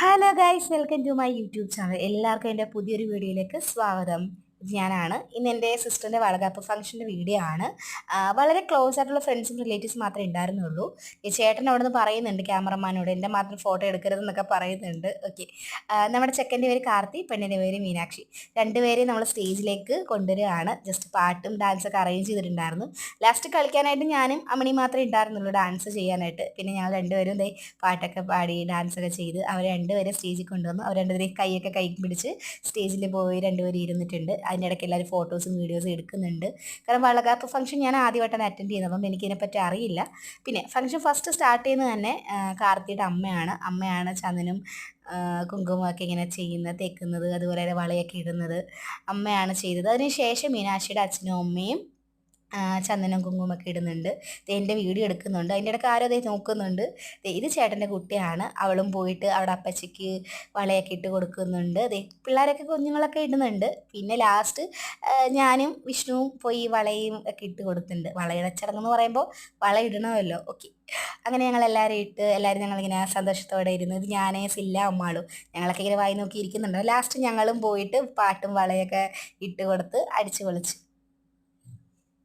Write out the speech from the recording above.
Hello guys, welcome to my YouTube channel. എല്ലാവർക്കും എൻ്റെ പുതിയൊരു വീഡിയോയിലേക്ക് സ്വാഗതം. ഞാനാണ് ഇന്ന് എൻ്റെ സിസ്റ്ററിൻ്റെ വളകാപ്പ് ഫംഗ്ഷൻ്റെ വീഡിയോ ആണ്. വളരെ ക്ലോസ് ആയിട്ടുള്ള ഫ്രണ്ട്സും റിലേറ്റീവ്സ് മാത്രമേ ഉണ്ടായിരുന്നുള്ളൂ. ഈ ചേട്ടൻ അവിടെ നിന്ന് പറയുന്നുണ്ട് ക്യാമറമാനോട് എൻ്റെ മാത്രം ഫോട്ടോ എടുക്കരുതെന്നൊക്കെ പറയുന്നുണ്ട്. ഓക്കെ, നമ്മുടെ ചെക്കൻ്റെ പേര് കാർത്തി, പെണ്ണിൻ്റെ പേര് മീനാക്ഷി. രണ്ടുപേരെയും നമ്മൾ സ്റ്റേജിലേക്ക് കൊണ്ടുവരികയാണ്. ജസ്റ്റ് പാട്ടും ഡാൻസൊക്കെ അറേഞ്ച് ചെയ്തിട്ടുണ്ടായിരുന്നു. ലാസ്റ്റ് കളിക്കാനായിട്ട് ഞാനും അമ്മണി മാത്രമേ ഉണ്ടായിരുന്നുള്ളൂ ഡാൻസ് ചെയ്യാനായിട്ട്. പിന്നെ ഞങ്ങൾ രണ്ടുപേരും പാട്ടൊക്കെ പാടി ഡാൻസൊക്കെ ചെയ്ത് അവർ രണ്ടുപേരും സ്റ്റേജിൽ കൊണ്ടുവന്നു. അവർ രണ്ടുപേരും കൈയൊക്കെ കൈ പിടിച്ച് സ്റ്റേജിൽ പോയി രണ്ടുപേരും ഇരുന്നിട്ടുണ്ട്. അതിൻ്റെ ഇടയ്ക്ക് എല്ലാവരും ഫോട്ടോസും വീഡിയോസും എടുക്കുന്നുണ്ട്. കാരണം വളകാപ്പ് ഫംഗ്ഷൻ ഞാൻ ആദ്യമായിട്ടാണ് അറ്റൻഡ് ചെയ്യുന്നത്, അതുകൊണ്ട് എനിക്കിതിനെപ്പറ്റി അറിയില്ല. പിന്നെ ഫംഗ്ഷൻ ഫസ്റ്റ് സ്റ്റാർട്ട് ചെയ്യുന്നത് തന്നെ കാർത്തിയുടെ അമ്മയാണ് ചന്ദനും കുങ്കുമൊക്കെ ഇങ്ങനെ ചെയ്യുന്നത്, തേക്കുന്നത്, അതുപോലെ വളയൊക്കെ ഇടുന്നത് അമ്മയാണ് ചെയ്തത്. അതിനുശേഷം മീനാക്ഷിയുടെ അച്ഛനും അമ്മയും ചന്ദനം കുങ്കുമൊക്കെ ഇടുന്നുണ്ട്. എൻ്റെ വീഡിയോ എടുക്കുന്നുണ്ട്. അതിൻ്റെ ഇടയ്ക്ക് ആരോ നോക്കുന്നുണ്ട്. ഇത് ചേട്ടൻ്റെ കുട്ടിയാണ്. അവളും പോയിട്ട് അവിടെ അപ്പച്ചിക്ക് വളയൊക്കെ ഇട്ട് കൊടുക്കുന്നുണ്ട്. പിള്ളേരൊക്കെ കുഞ്ഞുങ്ങളൊക്കെ ഇടുന്നുണ്ട്. പിന്നെ ലാസ്റ്റ് ഞാനും വിഷ്ണുവും പോയി വളയും ഒക്കെ ഇട്ട് കൊടുത്തിട്ടുണ്ട്. വളയുടെ ചടങ്ങെന്ന് പറയുമ്പോൾ വള ഇടണമല്ലോ. ഓക്കെ, അങ്ങനെ ഞങ്ങളെല്ലാവരും ഇട്ട് ഞങ്ങളിങ്ങനെ സന്തോഷത്തോടെ ഇരുന്നു. ഇത് ഞാനേ സില്ല അമ്മാളും ഞങ്ങളൊക്കെ ഇങ്ങനെ വായി നോക്കി ഇരിക്കുന്നുണ്ട്. ലാസ്റ്റ് ഞങ്ങളും പോയിട്ട് പാട്ടും വളയൊക്കെ ഇട്ട് കൊടുത്ത് അടിച്ചു പൊളിച്ചു.